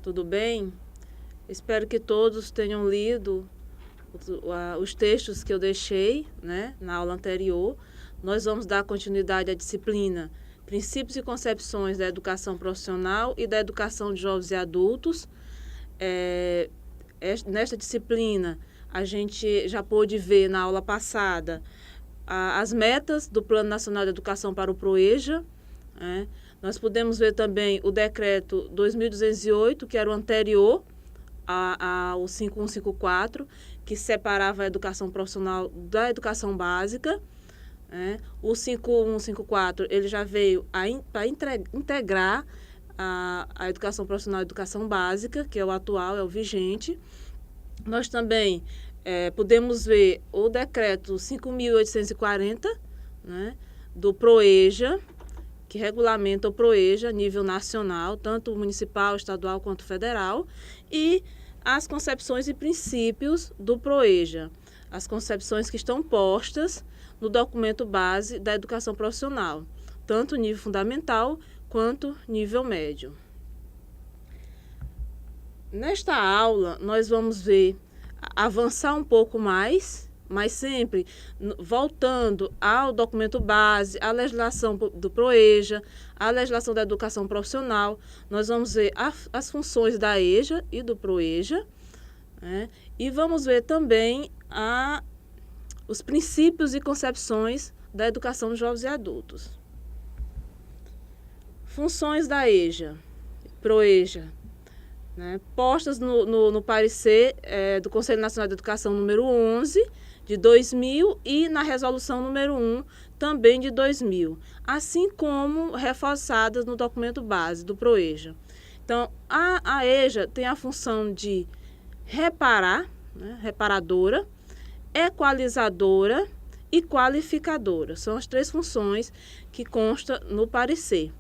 tudo bem? Espero que todos tenham lido os textos que eu deixei, né, na aula anterior. Nós vamos dar continuidade à disciplina Princípios e Concepções da Educação Profissional e da Educação de Jovens e Adultos. Nesta disciplina, a gente já pôde ver na aula passada as metas do Plano Nacional de Educação para o PROEJA. Nós pudemos ver também o decreto 2208, que era o anterior ao 5154, que separava a educação profissional da educação básica. O 5154 ele já veio para integrar a educação profissional e a educação básica, que é o atual, é o vigente. Nós também podemos ver o decreto 5.840, né, do PROEJA, que regulamenta o PROEJA a nível nacional, tanto municipal, estadual quanto federal, e as concepções e princípios do PROEJA, as concepções que estão postas no documento base da educação profissional, tanto nível fundamental quanto nível médio. Nesta aula, nós vamos ver avançar um pouco mais, mas sempre voltando ao documento base, à legislação do PROEJA, à legislação da educação profissional. Nós vamos ver as funções da EJA e do PROEJA, né? E vamos ver também os princípios e concepções da educação de jovens e adultos. Funções da EJA, PROEJA, né, postas no parecer do Conselho Nacional de Educação número 11, de 2000, e na resolução número 1, também de 2000, assim como reforçadas no documento base do PROEJA. Então, a EJA tem a função de reparar, né, reparadora, equalizadora e qualificadora. São as três funções que constam no parecer.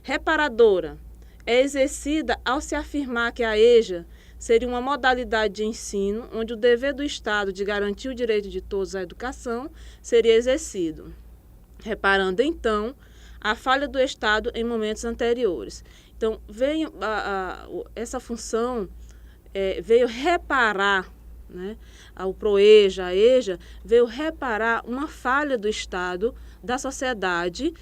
Reparadora é exercida ao se afirmar que a EJA seria uma modalidade de ensino onde o dever do Estado de garantir o direito de todos à educação seria exercido, reparando, então, a falha do Estado em momentos anteriores. Então, essa função veio reparar, né, o PROEJA, a EJA, veio reparar uma falha do Estado, da sociedade,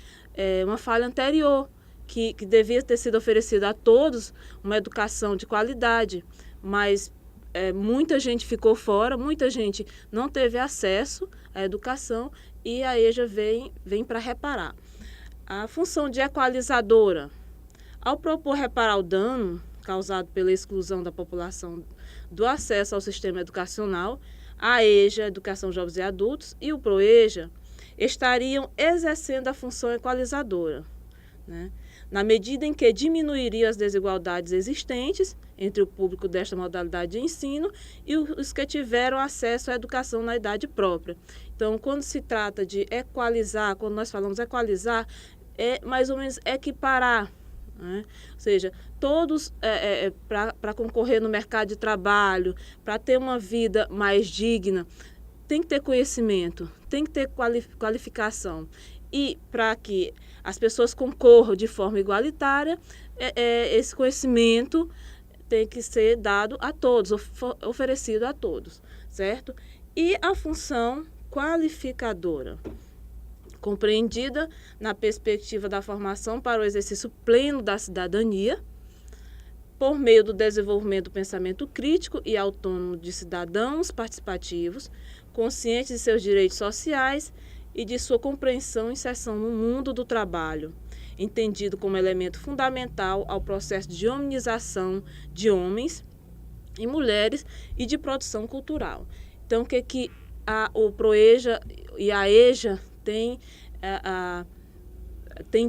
uma falha anterior, que devia ter sido oferecida a todos uma educação de qualidade, mas muita gente ficou fora, muita gente não teve acesso à educação e a EJA vem para reparar. A função de equalizadora, ao propor reparar o dano causado pela exclusão da população do acesso ao sistema educacional, a EJA, Educação de Jovens e Adultos, e o PROEJA estariam exercendo a função equalizadora, né, na medida em que diminuiria as desigualdades existentes entre o público desta modalidade de ensino e os que tiveram acesso à educação na idade própria. Então, quando se trata de equalizar, quando nós falamos equalizar, é mais ou menos equiparar, né? Ou seja, todos para concorrer no mercado de trabalho, para ter uma vida mais digna, tem que ter conhecimento, tem que ter qualificação. E para que as pessoas concorram de forma igualitária, esse conhecimento tem que ser dado a todos, oferecido a todos, certo? E a função qualificadora, compreendida na perspectiva da formação para o exercício pleno da cidadania, por meio do desenvolvimento do pensamento crítico e autônomo de cidadãos participativos, conscientes de seus direitos sociais e de sua compreensão e inserção no mundo do trabalho, entendido como elemento fundamental ao processo de hominização de homens e mulheres e de produção cultural. Então, o que o PROEJA e a EJA tem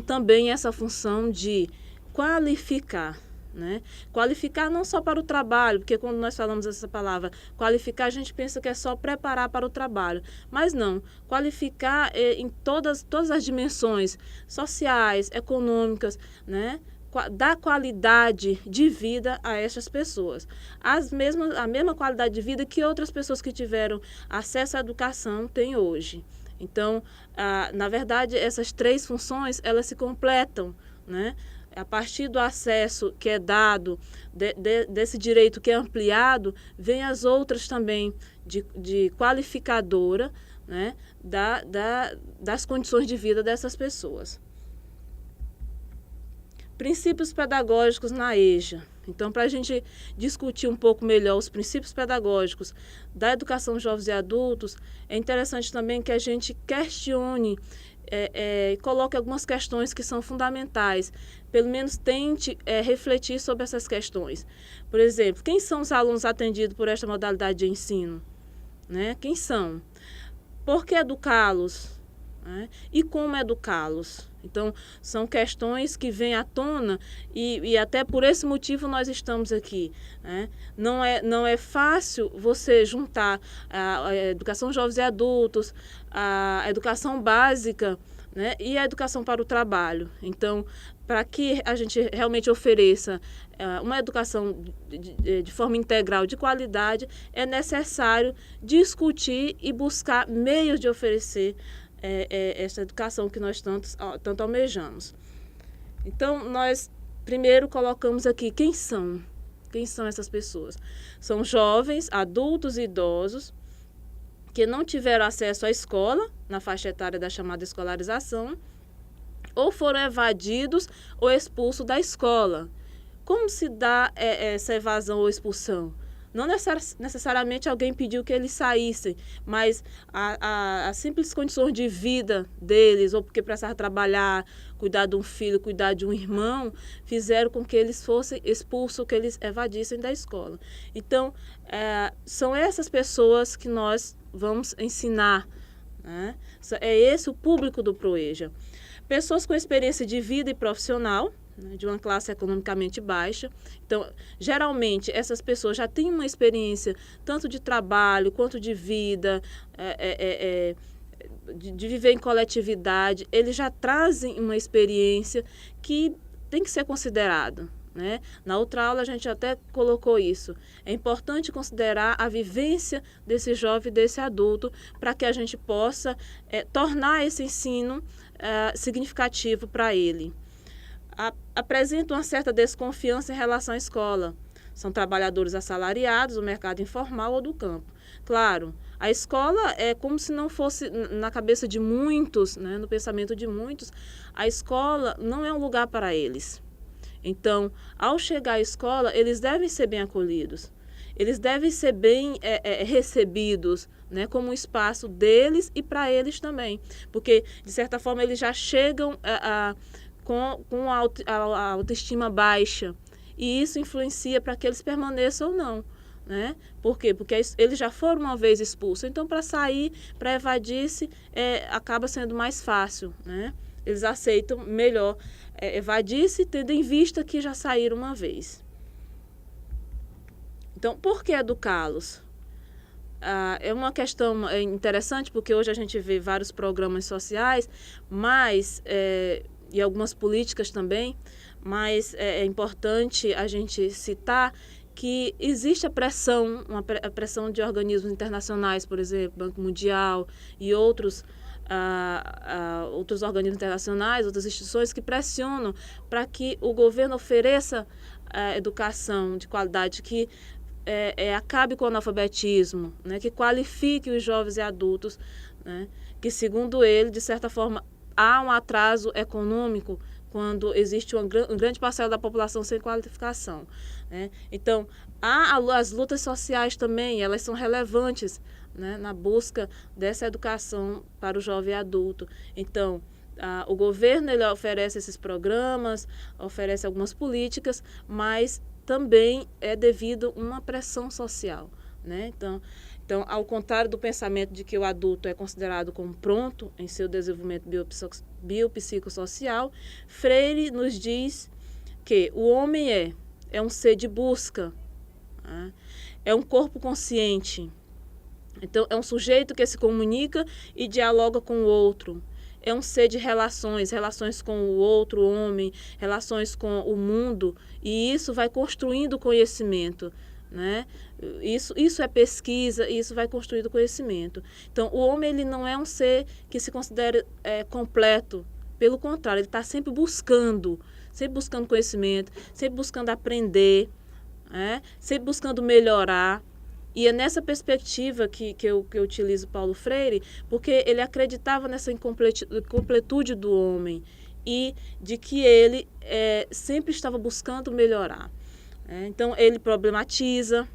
também essa função de qualificar, né? Qualificar não só para o trabalho, porque quando nós falamos essa palavra qualificar, a gente pensa que é só preparar para o trabalho, mas não, qualificar em todas as dimensões sociais, econômicas, né? Dar qualidade de vida a essas pessoas, a mesma qualidade de vida que outras pessoas que tiveram acesso à educação têm hoje. Então, na verdade, essas três funções, elas se completam, né? a partir do acesso que é dado, desse direito que é ampliado, vem as outras também de qualificadora, né, das condições de vida dessas pessoas. Princípios pedagógicos na EJA. Então, para a gente discutir um pouco melhor os princípios pedagógicos da educação de jovens e adultos, é interessante também que a gente questione e coloque algumas questões que são fundamentais. Pelo menos tente refletir sobre essas questões. Por exemplo, quem são os alunos atendidos por esta modalidade de ensino? Né? Quem são? Por que educá-los? Né? E como educá-los? Então, são questões que vêm à tona e até por esse motivo nós estamos aqui. Né? Não é fácil você juntar a educação de jovens e adultos, a educação básica, né, e a educação para o trabalho. Então, para que a gente realmente ofereça uma educação de forma integral, de qualidade, é necessário discutir e buscar meios de oferecer essa educação que nós tanto almejamos. Então, nós primeiro colocamos aqui quem são essas pessoas. São jovens, adultos e idosos que não tiveram acesso à escola, na faixa etária da chamada escolarização, ou foram evadidos ou expulsos da escola. Como se dá essa evasão ou expulsão? Não necessariamente alguém pediu que eles saíssem, mas as simples condições de vida deles, ou porque precisavam trabalhar, cuidar de um filho, cuidar de um irmão, fizeram com que eles fossem expulsos, que eles evadissem da escola. Então, são essas pessoas que nós vamos ensinar. Né? É esse o público do PROEJA. Pessoas com experiência de vida e profissional, de uma classe economicamente baixa. Então, geralmente, essas pessoas já têm uma experiência tanto de trabalho quanto de vida, de viver em coletividade. Eles já trazem uma experiência que tem que ser considerada. Né? Na outra aula, a gente até colocou isso. É importante considerar a vivência desse jovem, desse adulto, para que a gente possa tornar esse ensino significativo para ele. Apresentam uma certa desconfiança em relação à escola. São trabalhadores assalariados do mercado informal ou do campo. Claro, a escola é como se não fosse, na cabeça de muitos, né, no pensamento de muitos, a escola não é um lugar para eles. Então, ao chegar à escola, eles devem ser bem acolhidos. Eles devem ser bem recebidos, né, como um espaço deles e para eles também. Porque, de certa forma, eles já chegam com a autoestima baixa. E isso influencia para que eles permaneçam ou não. Né? Por quê? Porque eles já foram uma vez expulsos. Então, para sair, para evadir-se, acaba sendo mais fácil. Né? Eles aceitam melhor evadir-se, tendo em vista que já saíram uma vez. Então, por que educá-los? É uma questão interessante, porque hoje a gente vê vários programas sociais, mas... e algumas políticas também, mas é importante a gente citar que existe a pressão de organismos internacionais, por exemplo, Banco Mundial e outros organismos internacionais, outras instituições que pressionam para que o governo ofereça educação de qualidade, que acabe com o analfabetismo, né, que qualifique os jovens e adultos, né, que, segundo ele, de certa forma, há um atraso econômico quando existe uma grande parcela da população sem qualificação. Né? Então, as lutas sociais também, elas são relevantes, né, na busca dessa educação para o jovem adulto. Então, o governo ele oferece esses programas, oferece algumas políticas, mas também é devido a uma pressão social. Né? Então, ao contrário do pensamento de que o adulto é considerado como pronto em seu desenvolvimento biopsicossocial, Freire nos diz que o homem é um ser de busca, né? É um corpo consciente. Então, é um sujeito que se comunica e dialoga com o outro. É um ser de relações com o outro homem, relações com o mundo, e isso vai construindo conhecimento. Né? Isso é pesquisa, isso vai construindo conhecimento. Então, o homem ele não é um ser que se considere completo. Pelo contrário, ele está sempre buscando sempre buscando conhecimento, sempre buscando aprender, sempre buscando melhorar. E é nessa perspectiva que eu utilizo Paulo Freire, porque ele acreditava nessa incompletude do homem e de que ele sempre estava buscando melhorar. Então, ele problematiza,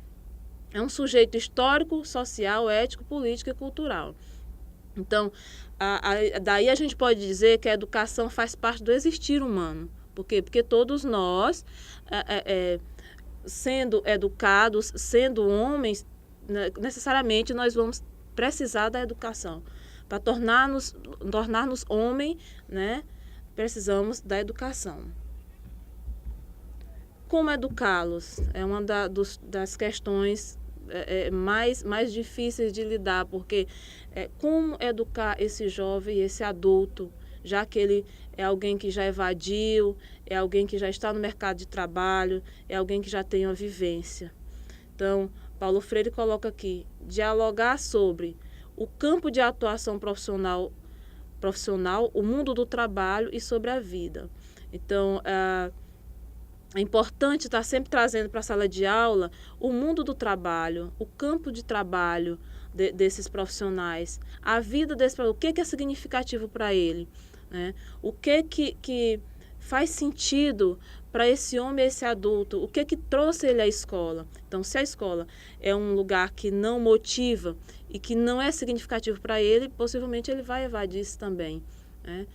é um sujeito histórico, social, ético, político e cultural. Então, daí a gente pode dizer que a educação faz parte do existir humano. Por quê? Porque todos nós, sendo educados, sendo homens, necessariamente nós vamos precisar da educação. Para tornar-nos homem, né, precisamos da educação. Como educá-los? É uma das questões mais difíceis de lidar, porque como educar esse jovem, esse adulto, já que ele é alguém que já evadiu, é alguém que já está no mercado de trabalho, é alguém que já tem uma vivência. Então, Paulo Freire coloca aqui, dialogar sobre o campo de atuação profissional, o mundo do trabalho e sobre a vida. Então, é importante estar sempre trazendo para a sala de aula o mundo do trabalho, o campo de trabalho desses profissionais, a vida desse profissional, o que é significativo para ele, né? O que faz sentido para esse homem, esse adulto, o que trouxe ele à escola. Então, se a escola é um lugar que não motiva e que não é significativo para ele, possivelmente ele vai evadir isso também, né?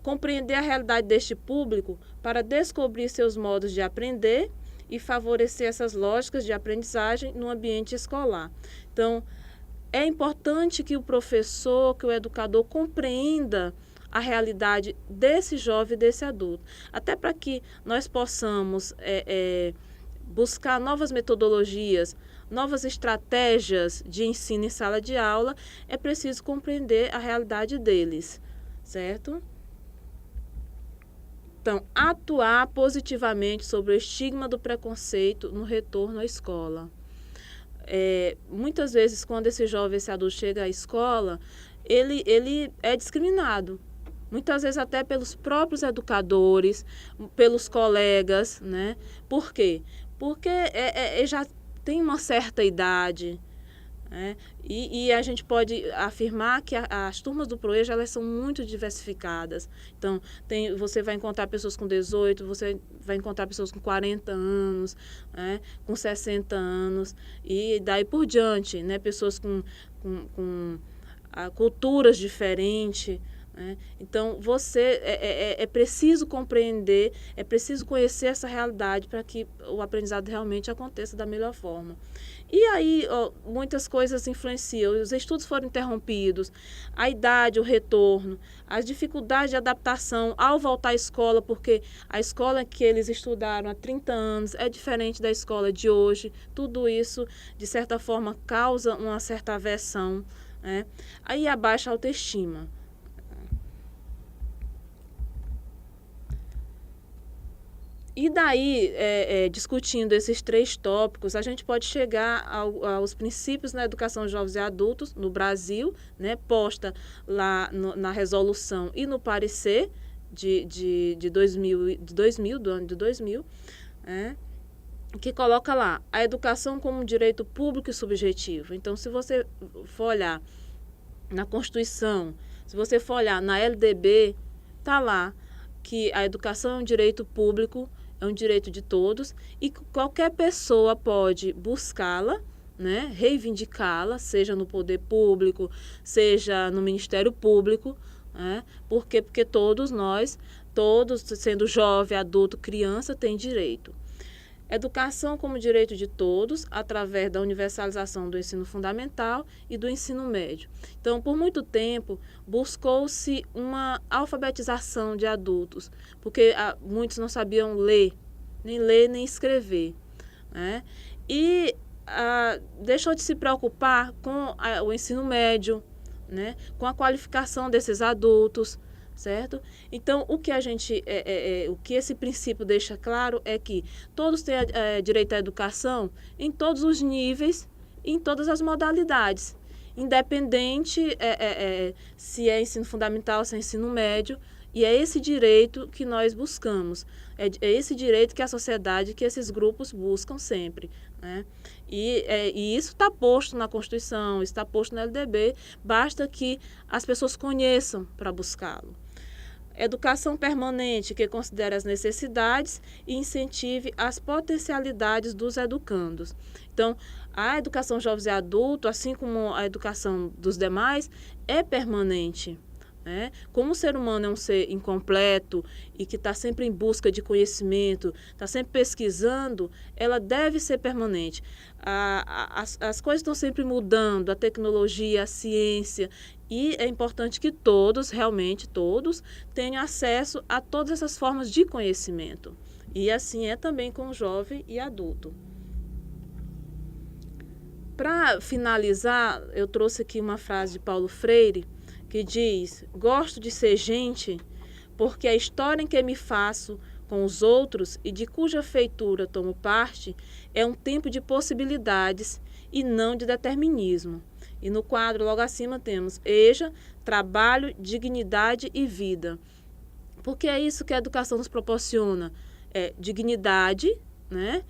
Compreender a realidade deste público para descobrir seus modos de aprender e favorecer essas lógicas de aprendizagem no ambiente escolar. Então, é importante que o professor, que o educador compreenda a realidade desse jovem, desse adulto, até para que nós possamos buscar novas metodologias, novas estratégias de ensino em sala de aula, é preciso compreender a realidade deles, certo? Então, atuar positivamente sobre o estigma do preconceito no retorno à escola. Muitas vezes, quando esse jovem, esse adulto chega à escola, ele é discriminado. Muitas vezes até pelos próprios educadores, pelos colegas, né? Por quê? Porque já tem uma certa idade, né? E a gente pode afirmar que as turmas do ProEja, elas são muito diversificadas. Então, você vai encontrar pessoas com 18, você vai encontrar pessoas com 40 anos, né? Com 60 anos, e daí por diante, né? Pessoas com culturas diferentes. Então, é preciso compreender, é preciso conhecer essa realidade para que o aprendizado realmente aconteça da melhor forma. E aí, muitas coisas influenciam. Os estudos foram interrompidos, a idade, o retorno, as dificuldades de adaptação ao voltar à escola, porque a escola que eles estudaram há 30 anos é diferente da escola de hoje. Tudo isso, de certa forma, causa uma certa aversão, né? Aí a baixa autoestima. E daí, discutindo esses 3 tópicos, a gente pode chegar aos princípios na educação de jovens e adultos no Brasil, né, posta lá na resolução e no parecer de 2000, do ano de 2000, que coloca lá a educação como um direito público e subjetivo. Então, se você for olhar na Constituição, se você for olhar na LDB, está lá que a educação é um direito público, é um direito de todos e qualquer pessoa pode buscá-la, né, reivindicá-la, seja no poder público, seja no Ministério Público, né? Por quê? Porque todos nós, sendo jovem, adulto, criança, tem direito. Educação como direito de todos, através da universalização do ensino fundamental e do ensino médio. Então, por muito tempo, buscou-se uma alfabetização de adultos, porque muitos não sabiam ler nem escrever, né? E deixou de se preocupar com o ensino médio, né? Com a qualificação desses adultos, certo? Então, o que esse princípio deixa claro é que todos têm direito à educação em todos os níveis, em todas as modalidades, independente se é ensino fundamental, se é ensino médio, E é esse direito que nós buscamos, é esse direito que a sociedade, que esses grupos buscam sempre, né? E isso está posto na Constituição, está posto na LDB, basta que as pessoas conheçam para buscá-lo. Educação permanente, que considere as necessidades e incentive as potencialidades dos educandos. Então, a educação jovens e adultos, assim como a educação dos demais, é permanente. Né? Como o ser humano é um ser incompleto e que está sempre em busca de conhecimento, está sempre pesquisando, ela deve ser permanente. As coisas estão sempre mudando, a tecnologia, a ciência, e é importante que todos, realmente todos, tenham acesso a todas essas formas de conhecimento. E assim é também com o jovem e adulto. Para finalizar, eu trouxe aqui uma frase de Paulo Freire, que diz: gosto de ser gente porque a história em que me faço com os outros e de cuja feitura tomo parte é um tempo de possibilidades e não de determinismo. E no quadro logo acima temos EJA, trabalho, dignidade e vida. Porque é isso que a educação nos proporciona. É dignidade, né?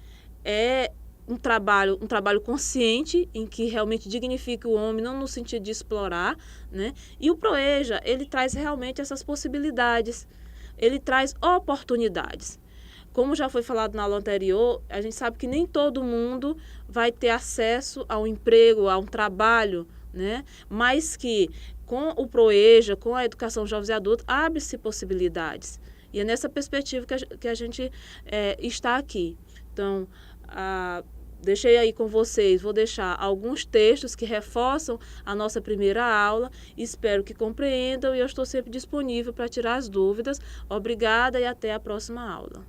É um trabalho consciente, em que realmente dignifica o homem, não no sentido de explorar, né? E o PROEJA, ele traz realmente essas possibilidades, ele traz oportunidades. Como já foi falado na aula anterior, a gente sabe que nem todo mundo vai ter acesso ao emprego, a um trabalho, né? Mas que com o PROEJA, com a educação jovens e adultos, abre-se possibilidades. E é nessa perspectiva que a gente está aqui. Então, deixei aí com vocês, vou deixar alguns textos que reforçam a nossa primeira aula. Espero que compreendam e eu estou sempre disponível para tirar as dúvidas. Obrigada e até a próxima aula.